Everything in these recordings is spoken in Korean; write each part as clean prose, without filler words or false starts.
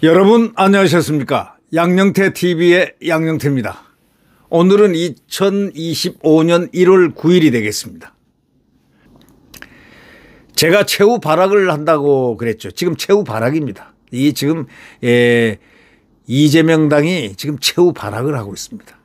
여러분 안녕하셨습니까? 양영태 TV의 양영태입니다. 오늘은 2025년 1월 9일이 되겠습니다. 제가 최후 발악을 한다고 그랬죠. 지금 최후 발악입니다. 이 지금 이재명 당이 지금 최후 발악을 하고 있습니다.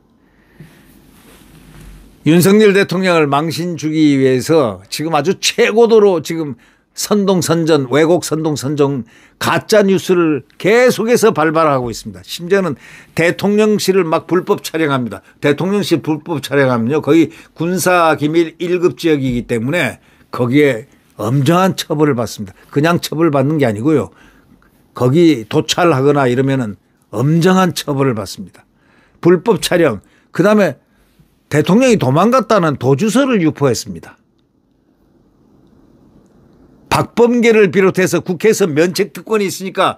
윤석열 대통령을 망신 주기 위해서 지금 아주 최고도로 지금 선동선전, 왜곡 선동선전, 가짜 뉴스를 계속해서 발발하고 있습니다. 심지어는 대통령실을 막 불법 촬영합니다. 대통령실 불법 촬영하면요, 거의 군사기밀 1급 지역이기 때문에 거기에 엄정한 처벌을 받습니다. 그냥 처벌받는 게 아니고요, 거기 도찰하거나 이러면은 엄정한 처벌을 받습니다. 불법 촬영, 그다음에 대통령이 도망갔다는 도주서를 유포했습니다. 박범계를 비롯해서 국회에서 면책특권이 있으니까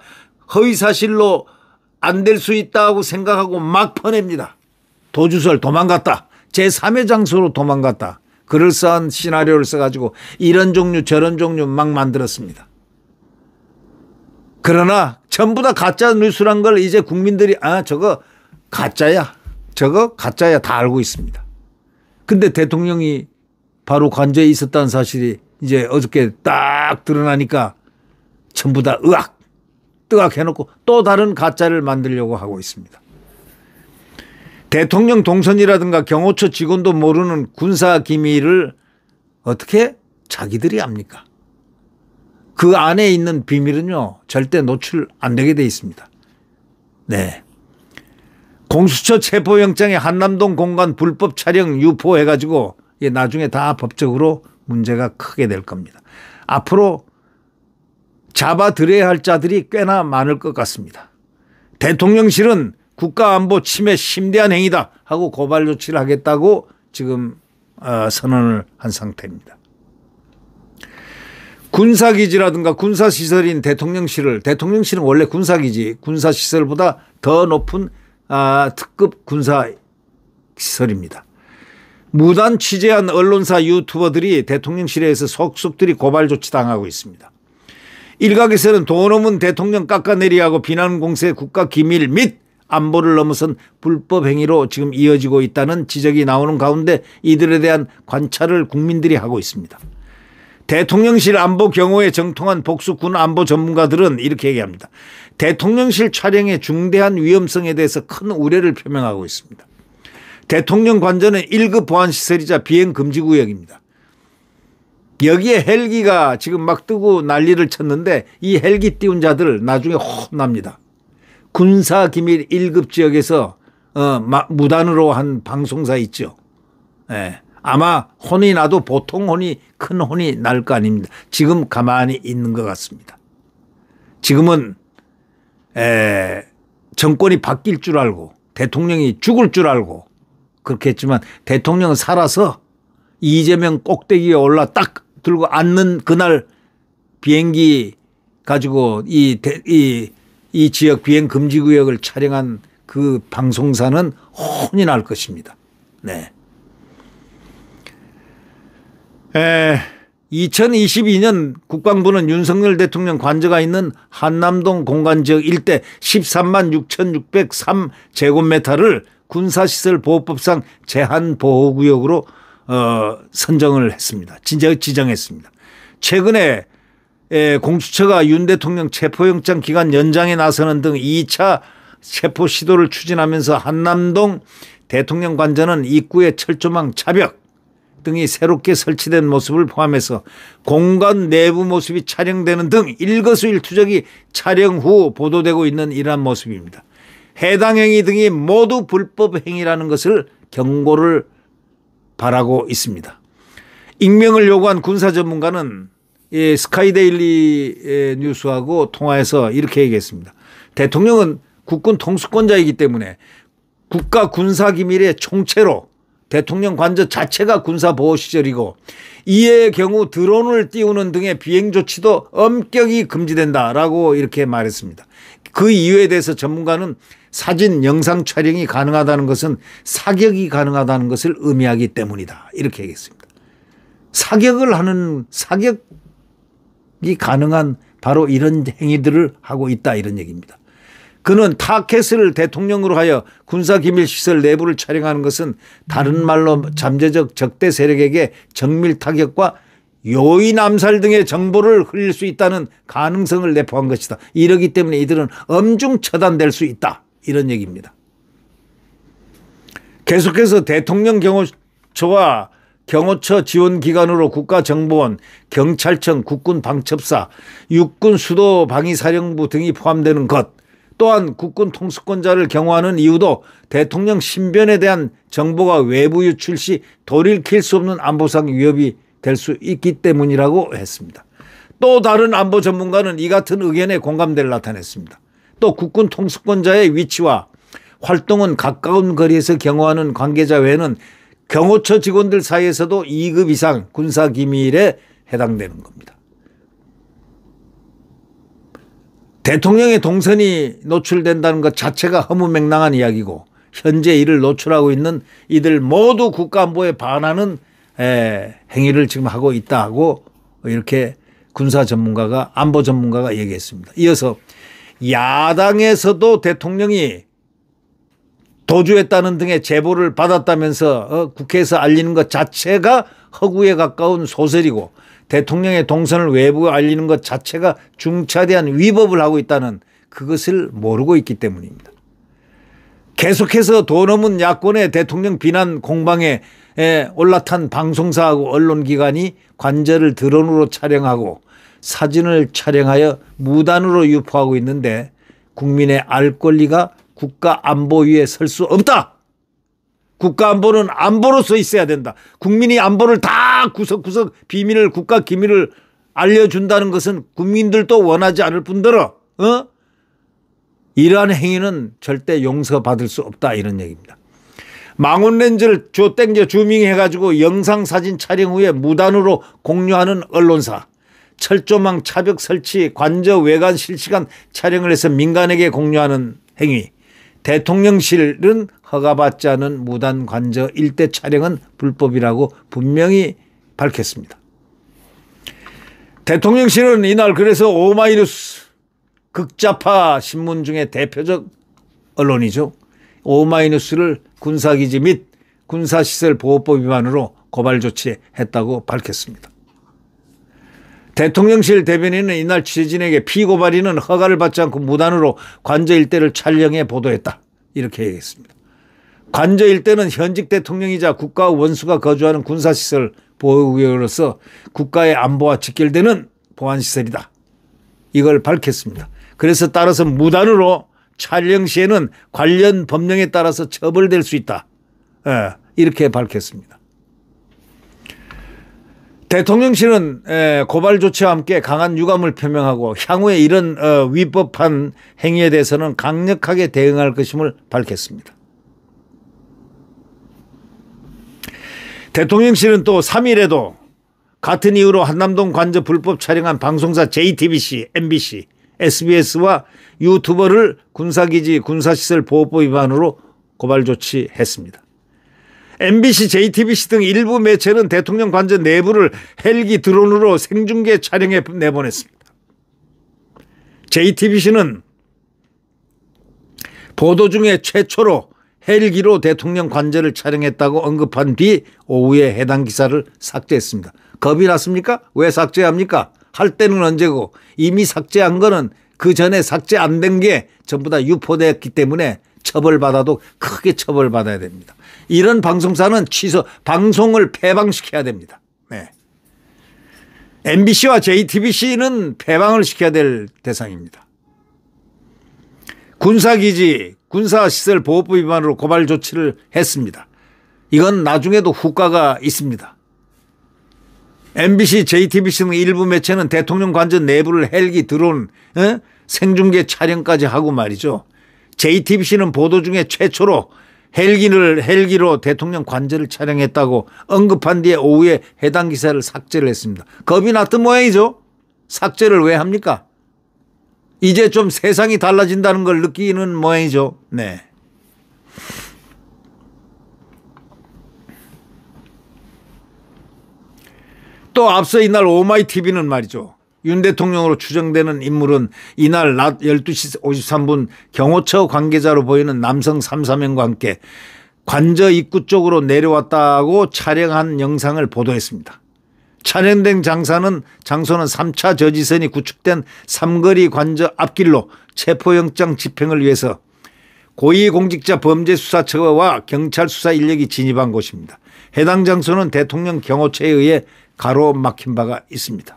허위사실로 안 될 수 있다고 생각하고 막 퍼냅니다. 도주서를 도망갔다. 제3의 장소로 도망갔다. 그럴싸한 시나리오를 써가지고 이런 종류 저런 종류 막 만들었습니다. 그러나 전부 다 가짜 뉴스란 걸 이제 국민들이 저거 가짜야. 저거 가짜야 다 알고 있습니다. 근데 대통령이 바로 관저에 있었다는 사실이 이제 어저께 딱 드러나니까 전부 다 뜨악 해놓고 또 다른 가짜를 만들려고 하고 있습니다. 대통령 동선이라든가 경호처 직원도 모르는 군사 기밀을 어떻게 자기들이 압니까? 그 안에 있는 비밀은요, 절대 노출 안 되게 돼 있습니다. 네. 공수처 체포영장에 한남동 공간 불법 촬영 유포해가지고 나중에 다 법적으로 문제가 크게 될 겁니다. 앞으로 잡아들여야 할 자들이 꽤나 많을 것 같습니다. 대통령실은 국가안보 침해 심대한 행위다 하고 고발 조치를 하겠다고 지금 선언을 한 상태입니다. 군사기지라든가 군사시설인 대통령실은 원래 군사기지, 군사시설보다 더 높은 특급 군사시설입니다. 무단 취재한 언론사 유튜버들이 대통령실에서 속속들이 고발 조치 당하고 있습니다. 일각에서는 돈 없는 대통령 깎아내리하고 비난 공세 국가 기밀 및 안보를 넘어선 불법 행위로 지금 이어지고 있다는 지적이 나오는 가운데 이들에 대한 관찰을 국민들이 하고 있습니다. 대통령실 안보 경호에 정통한 복수 군 안보 전문가들은 이렇게 얘기합니다. 대통령실 촬영의 중대한 위험성에 대해서 큰 우려를 표명하고 있습니다. 대통령 관저는 1급 보안시설이자 비행금지구역입니다. 여기에 헬기가 지금 막 뜨고 난리를 쳤는데 이 헬기 띄운 자들 나중에 혼납니다. 군사기밀 1급 지역에서 무단으로 한 방송사 있죠. 네. 아마 혼이 나도 보통 혼이 큰 혼이 날 거 아닙니다. 지금 가만히 있는 것 같습니다. 지금은 정권이 바뀔 줄 알고 대통령이 죽을 줄 알고 그렇게 했지만 대통령은 살아서 이재명 꼭대기에 올라 딱 들고 앉는 그날 비행기 가지고 이 지역 비행 금지 구역을 촬영한 그 방송사는 혼이 날 것입니다. 네. 2022년 국방부는 윤석열 대통령 관저가 있는 한남동 공간지역 일대 13만 6,603 제곱미터를 군사시설 보호법상 제한보호구역으로 선정을 했습니다. 지정했습니다. 최근에 공수처가 윤 대통령 체포영장 기간 연장에 나서는 등 2차 체포 시도를 추진하면서 한남동 대통령 관저는 입구에 철조망 차벽 등이 새롭게 설치된 모습을 포함해서 공간 내부 모습이 촬영되는 등 일거수일투족이 촬영 후 보도되고 있는 이러한 모습입니다. 해당 행위 등이 모두 불법 행위라는 것을 경고를 바라고 있습니다. 익명을 요구한 군사 전문가는 스카이데일리 뉴스하고 통화해서 이렇게 얘기했습니다. 대통령은 국군 통수권자이기 때문에 국가 군사기밀의 총체로 대통령 관저 자체가 군사보호시설이고 이의 경우 드론을 띄우는 등의 비행조치도 엄격히 금지된다라고 이렇게 말했습니다. 그 이유에 대해서 전문가는 사진, 영상 촬영이 가능하다는 것은 사격이 가능하다는 것을 의미하기 때문이다. 이렇게 얘기했습니다. 사격이 가능한 바로 이런 행위들을 하고 있다 이런 얘기입니다. 그는 타켓을 대통령으로 하여 군사기밀시설 내부를 촬영하는 것은 다른 말로 잠재적 적대 세력에게 정밀 타격과 요인 암살 등의 정보를 흘릴 수 있다는 가능성을 내포한 것이다. 이러기 때문에 이들은 엄중 처단될 수 있다. 이런 얘기입니다. 계속해서 대통령 경호처와 경호처 지원기관으로 국가정보원, 경찰청, 국군방첩사, 육군수도방위사령부 등이 포함되는 것, 또한 국군 통수권자를 경호하는 이유도 대통령 신변에 대한 정보가 외부 유출 시 돌이킬 수 없는 안보상 위협이 될 수 있기 때문이라고 했습니다. 또 다른 안보 전문가는 이 같은 의견에 공감대를 나타냈습니다. 또 국군 통수권자의 위치와 활동은 가까운 거리에서 경호하는 관계자 외에는 경호처 직원들 사이에서도 2급 이상 군사기밀에 해당되는 겁니다. 대통령의 동선이 노출된다는 것 자체가 허무맹랑한 이야기고 현재 이를 노출하고 있는 이들 모두 국가안보에 반하는 행위를 지금 하고 있다고 이렇게 안보 전문가가 얘기했습니다. 이어서 야당에서도 대통령이 도주했다는 등의 제보를 받았다면서 국회에서 알리는 것 자체가 허구에 가까운 소설이고 대통령의 동선을 외부에 알리는 것 자체가 중차대한 위법을 하고 있다는 그것을 모르고 있기 때문입니다. 계속해서 돈 없는 야권의 대통령 비난 공방에 올라탄 방송사하고 언론기관이 관저를 드론으로 촬영하고 사진을 촬영하여 무단으로 유포하고 있는데 국민의 알 권리가 국가안보 위에 설 수 없다. 국가안보는 안보로서 있어야 된다. 국민이 안보를 다 구석구석 비밀을 국가 기밀을 알려준다는 것은 국민들도 원하지 않을 뿐더러 이러한 행위는 절대 용서받을 수 없다 이런 얘기입니다. 망원렌즈를 땡겨 주밍해가지고 영상사진 촬영 후에 무단으로 공유하는 언론사, 철조망 차벽 설치, 관저 외관 실시간 촬영을 해서 민간에게 공유하는 행위, 대통령실은 허가받지 않은 무단 관저 일대 촬영은 불법이라고 분명히 밝혔습니다. 대통령실은 이날 그래서 오마이뉴스 극좌파 신문 중에 대표적 언론이죠. 오마이뉴스를 군사기지 및 군사시설 보호법 위반으로 고발 조치했다고 밝혔습니다. 대통령실 대변인은 이날 취재진에게 피고발인은 허가를 받지 않고 무단으로 관저 일대를 촬영해 보도했다. 이렇게 얘기했습니다. 관저 일대는 현직 대통령이자 국가 원수가 거주하는 군사시설 보호구역으로서 국가의 안보와 직결되는 보안시설이다. 이걸 밝혔습니다. 그래서 따라서 무단으로 촬영 시에는 관련 법령에 따라서 처벌될 수 있다. 이렇게 밝혔습니다. 대통령실은 고발 조치와 함께 강한 유감을 표명하고 향후에 이런 위법한 행위에 대해서는 강력하게 대응할 것임을 밝혔습니다. 대통령실은 또 3일에도 같은 이유로 한남동 관저 불법 촬영한 방송사 JTBC, MBC, SBS와 유튜버를 군사기지 군사시설 보호법 위반으로 고발 조치했습니다. MBC, JTBC 등 일부 매체는 대통령 관저 내부를 헬기 드론으로 생중계 촬영해 내보냈습니다. JTBC는 보도 중에 최초로 헬기로 대통령 관저를 촬영했다고 언급한 뒤 오후에 해당 기사를 삭제했습니다. 겁이 났습니까? 왜 삭제합니까? 할 때는 언제고 이미 삭제한 거는 그 전에 삭제 안 된 게 전부 다 유포됐기 때문에 처벌받아도 크게 처벌받아야 됩니다. 이런 방송사는 방송을 폐방시켜야 됩니다. 네. MBC와 JTBC는 폐방을 시켜야 될 대상입니다. 군사기지, 군사시설 보호법 위반으로 고발 조치를 했습니다. 이건 나중에도 후과가 있습니다. MBC, JTBC 등 일부 매체는 대통령 관저 내부를 헬기, 드론, 생중계 촬영까지 하고 말이죠. JTBC는 보도 중에 최초로 헬기로 대통령 관저를 촬영했다고 언급한 뒤에 오후에 해당 기사를 삭제를 했습니다. 겁이 났던 모양이죠. 삭제를 왜 합니까? 이제 좀 세상이 달라진다는 걸 느끼는 모양이죠. 네. 또 앞서 이날 오마이TV는 말이죠. 윤 대통령으로 추정되는 인물은 이날 낮 12시 53분 경호처 관계자로 보이는 남성 3, 4명과 함께 관저 입구 쪽으로 내려왔다고 촬영한 영상을 보도했습니다. 촬영된 장소는 3차 저지선이 구축된 삼거리 관저 앞길로 체포영장 집행을 위해서 고위공직자 범죄수사처와 경찰 수사 인력이 진입한 곳입니다. 해당 장소는 대통령 경호처에 의해 가로막힌 바가 있습니다.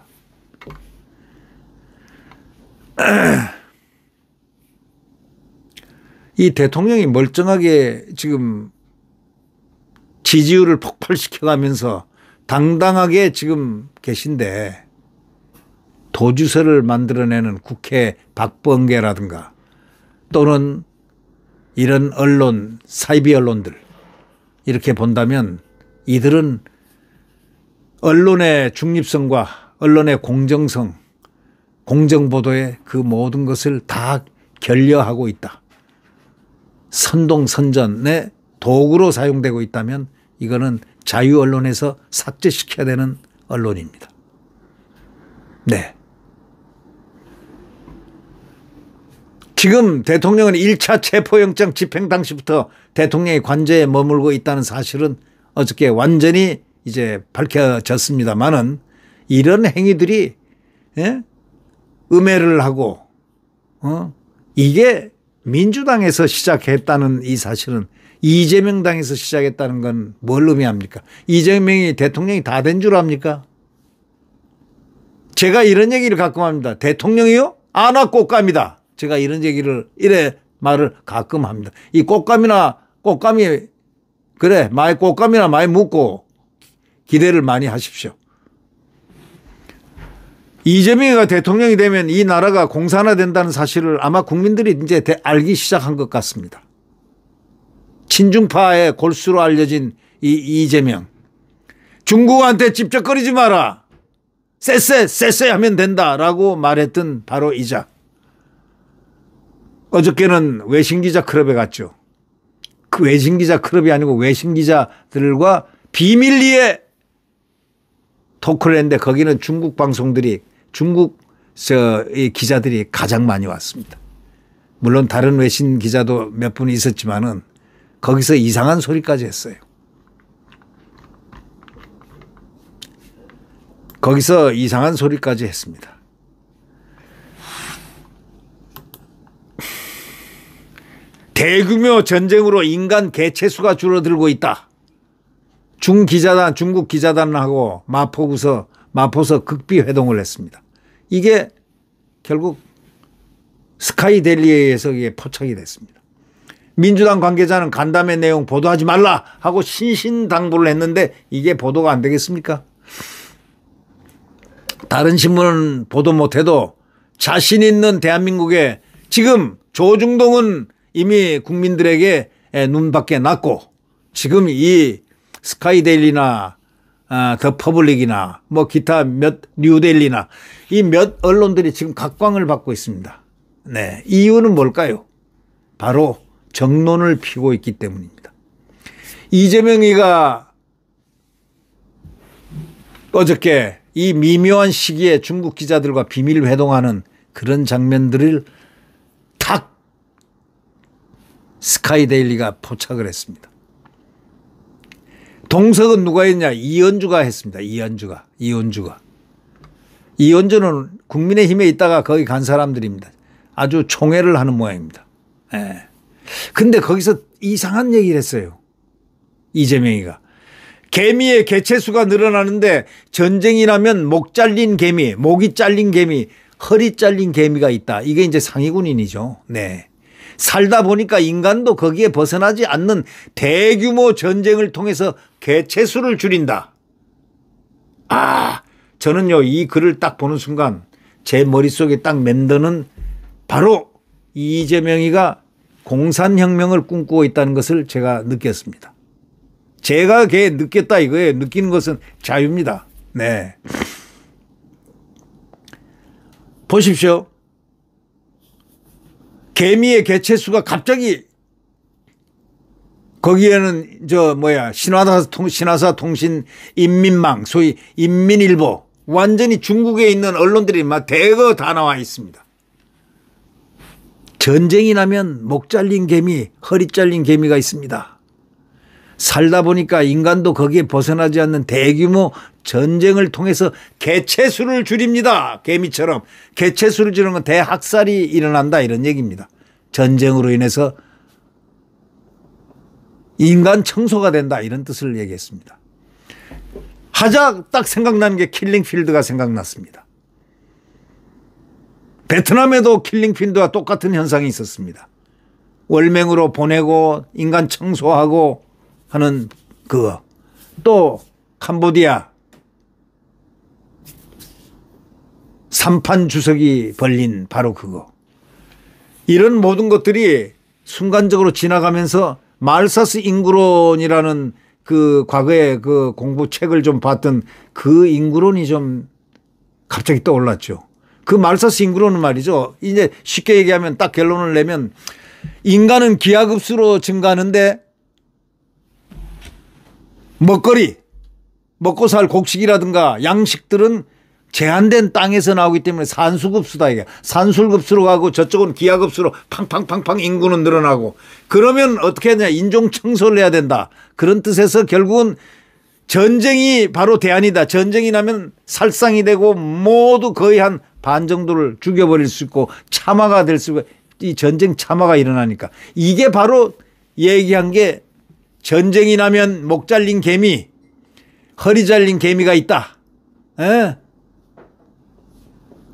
이 대통령이 멀쩡하게 지금 지지율을 폭발시켜가면서 당당하게 지금 계신데 도주서를 만들어내는 국회 박범계라든가 또는 이런 언론, 사이비 언론들 이렇게 본다면 이들은 언론의 중립성과 언론의 공정성, 공정보도의 그 모든 것을 다 결여하고 있다. 선동선전의 도구로 사용되고 있다면 이거는 자유언론에서 삭제시켜야 되는 언론입니다. 네. 지금 대통령은 1차 체포영장 집행 당시부터 대통령이 관저에 머물고 있다는 사실은 어저께 완전히 이제 밝혀졌습니다만은 이런 행위들이 음해를 하고 이게 민주당에서 시작했다는 이 사실은 이재명 당에서 시작했다는 건 뭘 의미합니까? 이재명이 대통령이 다 된 줄 압니까? 제가 이런 얘기를 가끔 합니다. 대통령이요? 아, 나 꽃감이다. 제가 이런 얘기를 이래 말을 가끔 합니다. 이 꽃감이 그래 많이 꽃감이나 많이 묻고 기대를 많이 하십시오. 이재명이가 대통령이 되면 이 나라가 공산화된다는 사실을 아마 국민들이 이제 알기 시작한 것 같습니다. 친중파의 골수로 알려진 이 이재명. 중국한테 찝쩍거리지 마라. 쎄쎄 하면 된다라고 말했던 바로 이자. 어저께는 외신기자 클럽에 갔죠. 그 외신기자 클럽이 아니고 외신기자들과 비밀리에 토크를 했는데 거기는 중국 방송들이 중국 기자들이 가장 많이 왔습니다. 물론 다른 외신 기자도 몇 분 있었지만은 거기서 이상한 소리까지 했어요. 거기서 이상한 소리까지 했습니다. 대규모 전쟁으로 인간 개체수가 줄어들고 있다. 중국 기자단하고 마포서 극비 회동을 했습니다. 이게 결국 스카이데일리에 의해서 이게 포착이 됐습니다. 민주당 관계자는 간담회 내용 보도하지 말라 하고 신신당부를 했는데 이게 보도가 안 되겠습니까? 다른 신문은 보도 못해도 자신 있는 대한민국에 지금 조중동은 이미 국민들에게 눈밖에 났고 지금 이 스카이데일리나 더 퍼블릭이나 뭐 기타 뉴데일리나 이 몇 언론들이 지금 각광을 받고 있습니다. 네, 이유는 뭘까요? 바로 정론을 피우고 있기 때문입니다. 이재명이가 어저께 이 미묘한 시기에 중국 기자들과 비밀 회동하는 그런 장면들을 탁 스카이데일리가 포착을 했습니다. 동석은 누가 했냐? 이현주가 했습니다. 이현주는 국민의힘에 있다가 거기 간 사람들입니다. 아주 총애를 하는 모양입니다. 예. 근데 거기서 이상한 얘기를 했어요. 이재명이가. 개미의 개체수가 늘어나는데 전쟁이 나면 목이 잘린 개미, 허리 잘린 개미가 있다. 이게 이제 상위군인이죠. 네. 살다 보니까 인간도 거기에 벗어나지 않는 대규모 전쟁을 통해서 개체수를 줄인다. 저는요, 이 글을 딱 보는 순간 제 머릿속에 딱 맴드는 바로 이재명이가 공산혁명을 꿈꾸고 있다는 것을 제가 느꼈습니다. 제가 걔 느꼈다 이거예요. 느끼는 것은 자유입니다. 네. 보십시오. 개미의 개체수가 갑자기 거기에는 신화사 통신 인민망 소위 인민일보 완전히 중국에 있는 언론들이 막 대거 다 나와 있습니다. 전쟁이 나면 목 잘린 개미, 허리 잘린 개미가 있습니다. 살다 보니까 인간도 거기에 벗어나지 않는 대규모 전쟁을 통해서 개체수를 줄입니다. 개미처럼. 개체수를 줄이는 건 대학살이 일어난다 이런 얘기입니다. 전쟁으로 인해서 인간 청소가 된다 이런 뜻을 얘기했습니다. 하자 딱 생각나는 게 킬링필드가 생각났습니다. 베트남에도 킬링필드와 똑같은 현상이 있었습니다. 월맹으로 보내고 인간 청소하고 하는 그거. 또 캄보디아 삼판 주석이 벌린 바로 그거. 이런 모든 것들이 순간적으로 지나가면서 말사스 인구론이라는 그 과거에 그 공부책을 좀 봤던 그 인구론이 좀 갑자기 떠올랐죠. 그 말사스 인구론은 말이죠. 이제 쉽게 얘기하면 딱 결론을 내면 인간은 기하급수로 증가하는데 먹거리, 먹고 살 곡식이라든가 양식들은 제한된 땅에서 나오기 때문에 산수급수다 이게. 산술급수로 가고 저쪽은 기하급수로 팡팡팡팡 인구는 늘어나고 그러면 어떻게 하냐 인종 청소를 해야 된다. 그런 뜻에서 결국은 전쟁이 바로 대안이다. 전쟁이 나면 살상이 되고 모두 거의 한 반 정도를 죽여버릴 수 있고 참화가 될 수 있고 이 전쟁 참화가 일어나니까 이게 바로 얘기한 게 전쟁이 나면 목 잘린 개미, 허리 잘린 개미가 있다. 에?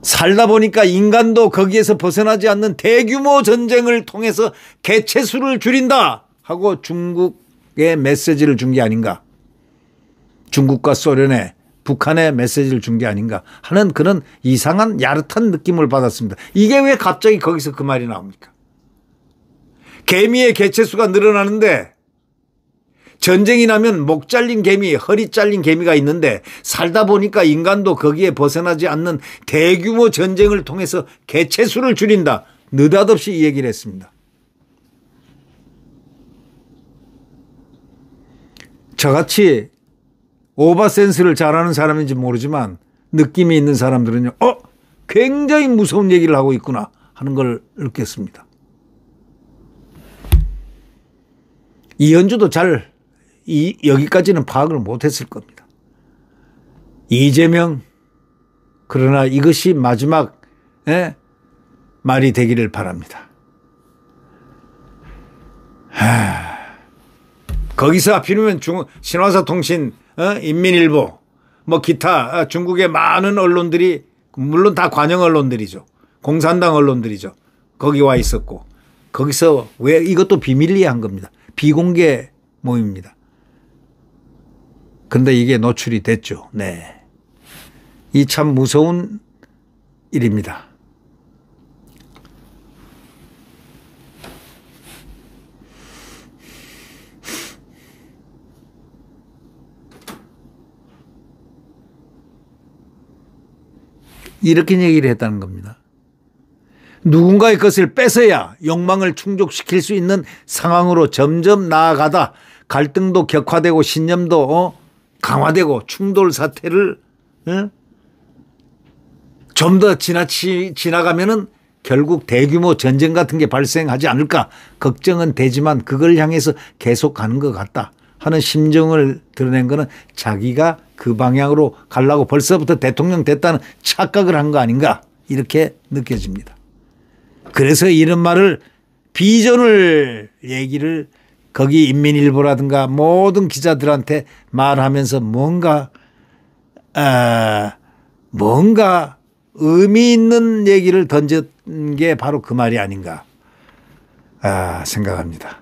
살다 보니까 인간도 거기에서 벗어나지 않는 대규모 전쟁을 통해서 개체수를 줄인다 하고 중국에 메시지를 준 게 아닌가. 중국과 소련에 북한에 메시지를 준 게 아닌가 하는 그런 이상한 야릇한 느낌을 받았습니다. 이게 왜 갑자기 거기서 그 말이 나옵니까? 개미의 개체수가 늘어나는데 전쟁이 나면 목 잘린 개미, 허리 잘린 개미가 있는데 살다 보니까 인간도 거기에 벗어나지 않는 대규모 전쟁을 통해서 개체수를 줄인다. 느닷없이 이 얘기를 했습니다. 저같이 오버센스를 잘하는 사람인지 모르지만 느낌이 있는 사람들은요. 굉장히 무서운 얘기를 하고 있구나 하는 걸 느꼈습니다. 이현주도 잘 여기까지는 파악을 못했을 겁니다. 이재명 그러나 이것이 마지막 말이 되기를 바랍니다. 거기서 하필이면 신화사 통신 인민일보 뭐 기타 중국의 많은 언론들이 물론 다 관영 언론들이죠. 공산당 언론들이죠. 거기 와 있었고 거기서 왜 이것도 비밀리에 한 겁니다. 비공개 모임입니다. 근데 이게 노출이 됐죠. 네. 이 참 무서운 일입니다. 이렇게 얘기를 했다는 겁니다. 누군가의 것을 뺏어야 욕망을 충족시킬 수 있는 상황으로 점점 나아가다 갈등도 격화되고 신념도 강화되고 충돌 사태를 좀 더 지나가면은 결국 대규모 전쟁 같은 게 발생하지 않을까 걱정은 되지만 그걸 향해서 계속 가는 것 같다 하는 심정을 드러낸 거는 자기가 그 방향으로 가려고 벌써부터 대통령 됐다는 착각을 한 거 아닌가 이렇게 느껴집니다. 그래서 이런 말을 비전을 얘기를 거기 인민일보라든가 모든 기자들한테 말하면서 뭔가 의미 있는 얘기를 던진 게 바로 그 말이 아닌가 생각합니다.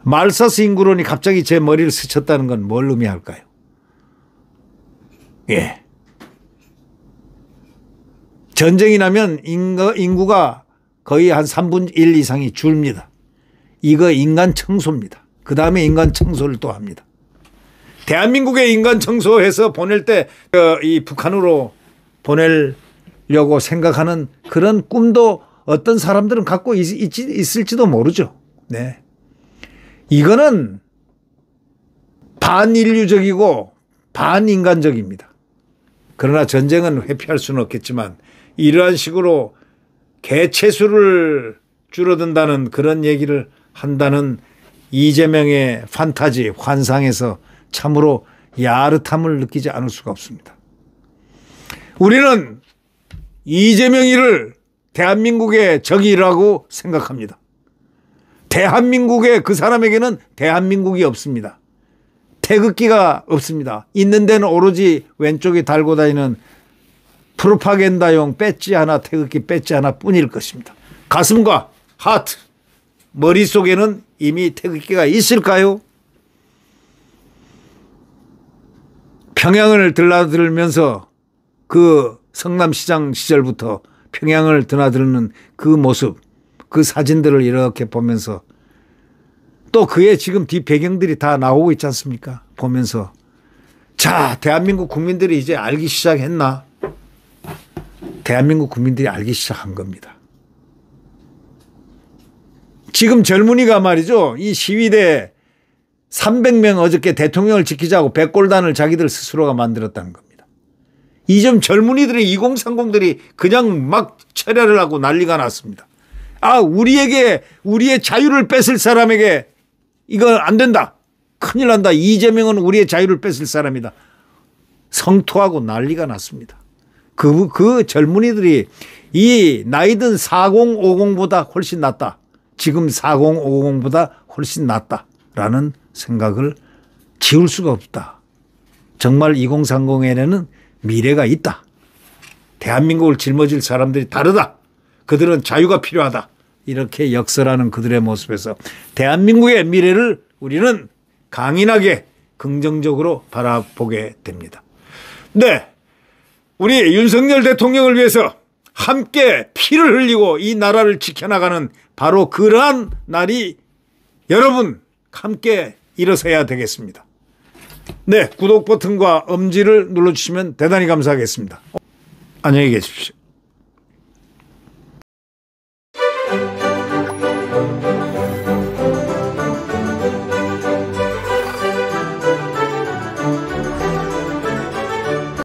말사스 인구론이 갑자기 제 머리를 스쳤다는 건 뭘 의미할까요? 예. 전쟁이 나면 인구가 거의 한 3분 1 이상이 줄입니다. 이거 인간 청소입니다. 그 다음에 인간 청소를 또 합니다. 대한민국에 인간 청소해서 보낼 때 이 북한으로 보낼 이루려고 생각하는 그런 꿈도 어떤 사람들은 갖고 있을지도 모르죠. 네. 이거는 반인류적이고 반인간적입니다. 그러나 전쟁은 회피할 수는 없겠지만 이러한 식으로 개체수를 줄어든다는 그런 얘기를 한다는 이재명의 판타지, 환상에서 참으로 야릇함을 느끼지 않을 수가 없습니다. 우리는 이재명이를 대한민국의 적이라고 생각합니다. 대한민국의 그 사람에게는 대한민국이 없습니다. 태극기가 없습니다. 있는 데는 오로지 왼쪽에 달고 다니는 프로파간다용 배지 하나, 태극기 배지 하나 뿐일 것입니다. 가슴과 하트, 머릿속에는 이미 태극기가 있을까요? 평양을 드나들면서 그 성남시장 시절부터 평양을 드나드는 그 모습, 그 사진들을 이렇게 보면서 또 그의 지금 뒷배경들이 다 나오고 있지 않습니까? 보면서 자, 대한민국 국민들이 이제 알기 시작했나? 대한민국 국민들이 알기 시작한 겁니다. 지금 젊은이가 말이죠. 이 시위대 300명 어저께 대통령을 지키자고 백골단을 자기들 스스로가 만들었다는 겁니다. 이 점 젊은이들의 2030들이 그냥 막 철야를 하고 난리가 났습니다. 아, 우리에게 우리의 자유를 뺏을 사람에게 이건 안 된다. 큰일 난다. 이재명은 우리의 자유를 뺏을 사람이다. 성토하고 난리가 났습니다. 그 젊은이들이 이 나이든 4050보다 훨씬 낫다. 지금 4050보다 훨씬 낫다라는 생각을 지울 수가 없다. 정말 2030에는 미래가 있다. 대한민국을 짊어질 사람들이 다르다. 그들은 자유가 필요하다. 이렇게 역설하는 그들의 모습에서 대한민국의 미래를 우리는 강인하게 긍정적으로 바라보게 됩니다. 네, 우리 윤석열 대통령을 위해서 함께 피를 흘리고 이 나라를 지켜나가는 바로 그러한 날이 여러분 함께 일어서야 되겠습니다. 네, 구독 버튼과 엄지를 눌러주시면 대단히 감사하겠습니다. 안녕히 계십시오.